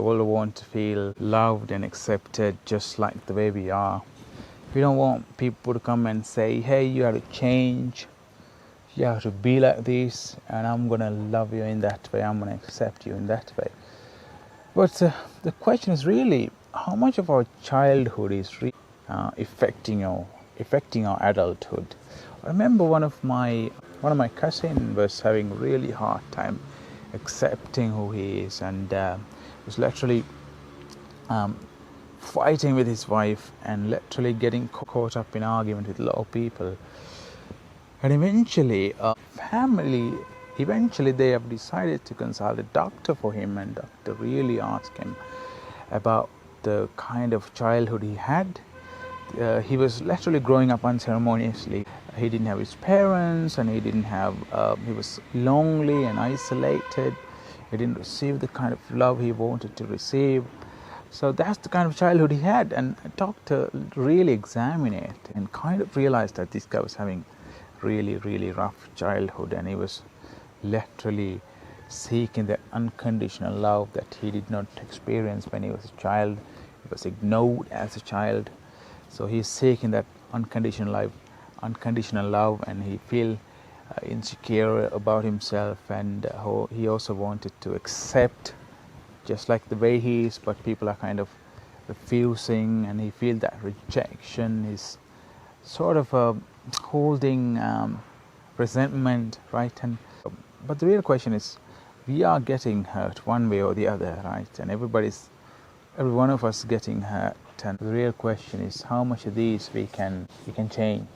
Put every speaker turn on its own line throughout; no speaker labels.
We all want to feel loved and accepted just like the way we are. We don't want people to come and say, hey, you have to change, you have to be like this, and I'm going to love you in that way, I'm going to accept you in that way. But the question is really, how much of our childhood is affecting our adulthood? I remember one of my cousins was having a really hard time accepting who he is, and was literally fighting with his wife and literally getting caught up in argument with a lot of people. And eventually, they have decided to consult a doctor for him, and doctor really asked him about the kind of childhood he had. He was literally growing up unceremoniously. He didn't have his parents, and he was lonely and isolated. He didn't receive the kind of love he wanted to receive. So that's the kind of childhood he had, and a doctor really examined it and kind of realized that this guy was having really, really rough childhood, and he was literally seeking that unconditional love that he did not experience when he was a child. He was ignored as a child. So he's seeking that unconditional love, and he feel insecure about himself, and he also wanted to accept just like the way he is, but people are kind of refusing, and he feel that rejection is sort of holding resentment, right? But the real question is, we are getting hurt one way or the other, right? And every one of us getting hurt. And the real question is, how much of these we can change?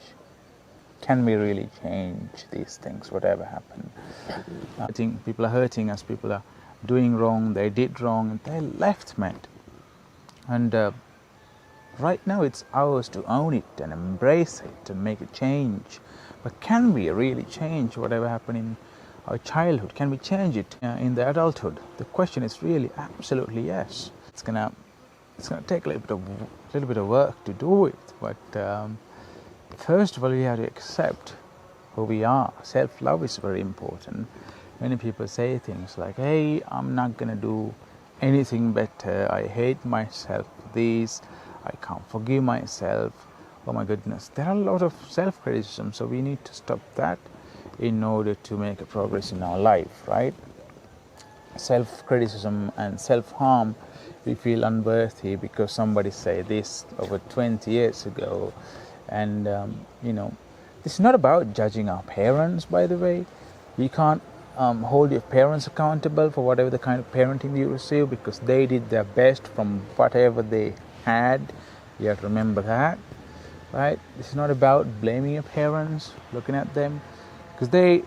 Can we really change these things, whatever happened? I think people are hurting us, people are doing wrong, they did wrong, and they left, man. And right now it's ours to own it and embrace it and make a change. But can we really change whatever happened in our childhood? Can we change it in the adulthood? The question is really absolutely yes. It's gonna take a little bit of work to do it. But first of all, we have to accept who we are. Self-love is very important. Many people say things like, hey, I'm not gonna do anything better, I hate myself for this, I can't forgive myself, oh my goodness. There are a lot of self-criticism, so we need to stop that in order to make a progress in our life, right? Self-criticism and self-harm, we feel unworthy because somebody said this over 20 years ago. And this is not about judging our parents, by the way. We can't hold your parents accountable for whatever the kind of parenting you receive, because they did their best from whatever they had. You have to remember that, right? This is not about blaming your parents, looking at them, because they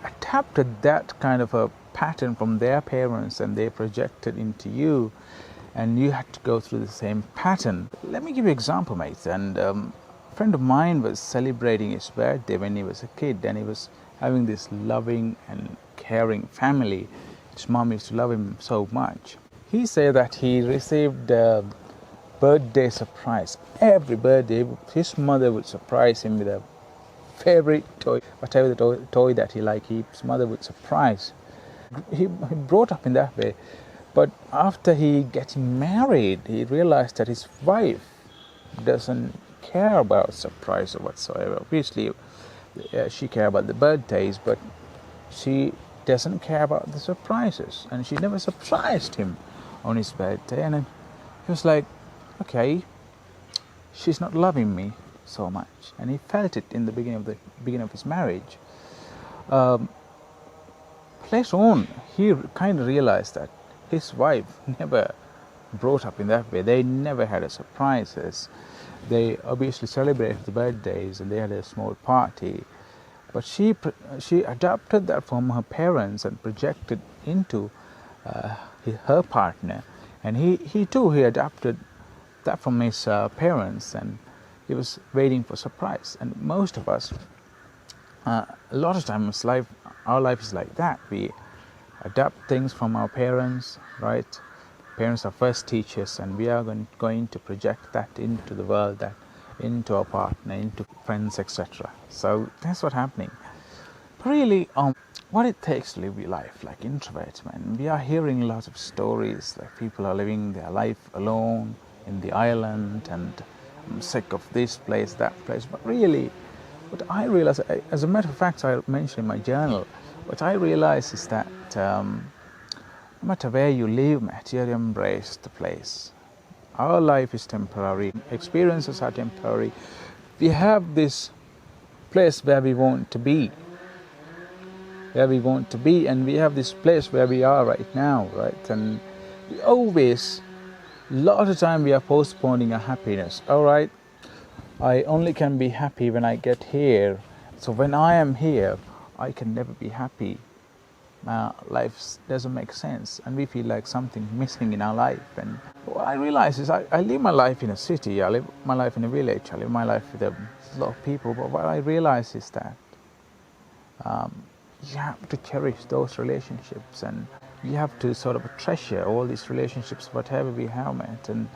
adapted that kind of a pattern from their parents and they projected into you, and you had to go through the same pattern. Let me give you an example, mate. And a friend of mine was celebrating his birthday when he was a kid, and he was having this loving and caring family. His mom used to love him so much. He said that he received a birthday surprise. Every birthday, his mother would surprise him with a favorite toy, whatever the toy that he liked, his mother would surprise. He brought up in that way. But after he getting married, he realized that his wife doesn't care about surprise or whatsoever. Obviously, she cares about the birthdays, but she doesn't care about the surprises, and she never surprised him on his birthday. And he was like, okay, she's not loving me so much, and he felt it in the beginning of his marriage. Later on, he kind of realized that his wife never brought up in that way. They never had a surprises. They obviously celebrated the birthdays and they had a small party, but she adopted that from her parents and projected into her partner, and he adopted that from his parents, and he was waiting for surprise. And most of us, a lot of times, our life is like that. We adopt things from our parents, right? Parents are first teachers, and we are going to project that into the world, that into our partner, into friends, etc. So that's what's happening. really what it takes to live your life like introverts, man. We are hearing lots of stories like people are living their life alone in the island and I'm sick of this place, that place. But really, what I realize, as a matter of fact, I mentioned in my journal, what I realize is that no matter where you live, Matt, you have to embrace the place. Our life is temporary, experiences are temporary. We have this place where we want to be, and we have this place where we are right now, right? And we always, a lot of time we are postponing our happiness. All right, I only can be happy when I get here. So when I am here, I can never be happy. Life doesn't make sense, and we feel like something missing in our life. And what I realize is I live my life in a city, I live my life in a village, I live my life with a lot of people. But what I realize is that you have to cherish those relationships, and you have to sort of treasure all these relationships, whatever we have, met. And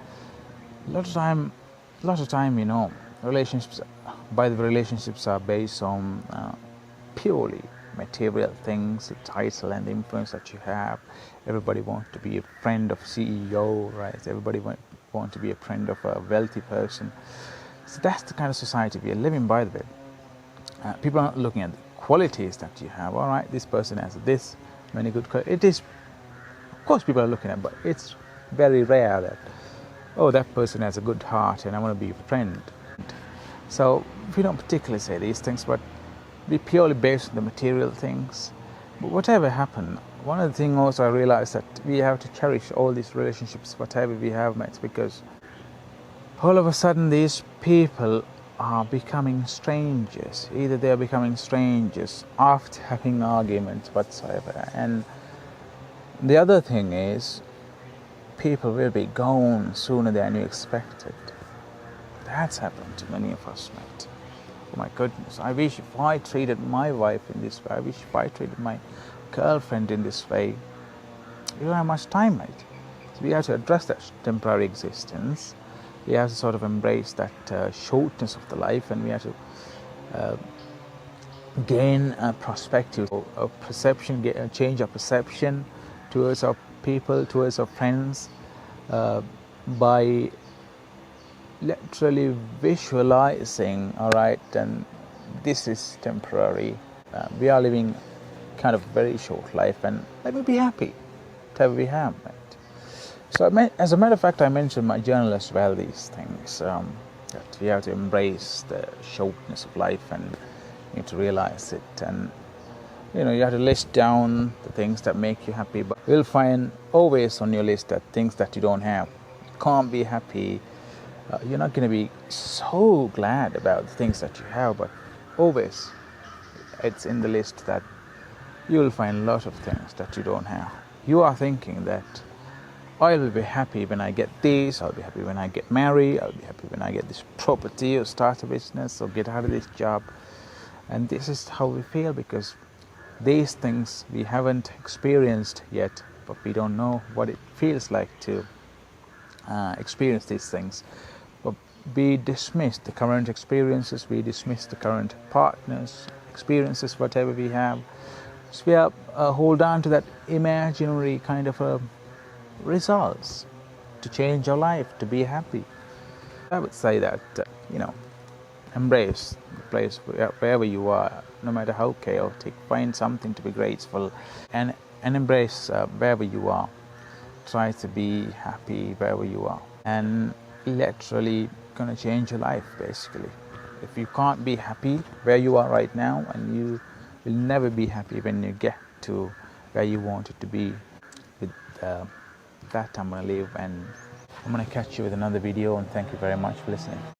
a lot of time, you know, relationships are based on purely material things, the title and the influence that you have. Everybody wants to be a friend of CEO, right? Everybody want to be a friend of a wealthy person. So that's the kind of society we are living, by the way. People are not looking at the qualities that you have. All right, this person has this many good qualities. It is, of course, people are looking at, but it's very rare that, oh, that person has a good heart and I want to be a friend. So we don't particularly say these things, but we purely based on the material things. But whatever happened, one of the things also I realized that we have to cherish all these relationships, whatever we have met, because all of a sudden these people are becoming strangers. Either they are becoming strangers after having arguments whatsoever, and the other thing is people will be gone sooner than you expected. That's happened to many of us, mate. Oh my goodness, I wish if I treated my wife in this way, I wish if I treated my girlfriend in this way. We don't have much time, mate. So we have to address that temporary existence. We have to sort of embrace that shortness of the life, and we have to gain a perspective, a perception, change our perception towards our people, towards our friends, by literally visualizing, all right, and this is temporary. We are living kind of very short life, and let me be happy, whatever we have. Right? So, as a matter of fact, I mentioned in my journal as well these things, that we have to embrace the shortness of life, and you need to realize it, and you know, you have to list down the things that make you happy, but you'll find always on your list that things that you don't have. You can't be happy. You're not going to be so glad about the things that you have, but always it's in the list that you will find a lot of things that you don't have. You are thinking that I will be happy when I get this, I'll be happy when I get married, I'll be happy when I get this property or start a business or get out of this job. And this is how we feel, because these things we haven't experienced yet, but we don't know what it feels like to experience these things. But we dismiss the current experiences, we dismiss the current partners, experiences, whatever we have. So we are hold on to that imaginary kind of results to change your life, to be happy. I would say that, embrace the place wherever you are, no matter how chaotic. Find something to be grateful, and embrace wherever you are. Try to be happy wherever you are, and literally gonna change your life, basically. If you can't be happy where you are right now, and you will never be happy when you get to where you want it to be. With that, I'm gonna leave, and I'm gonna catch you with another video, and thank you very much for listening.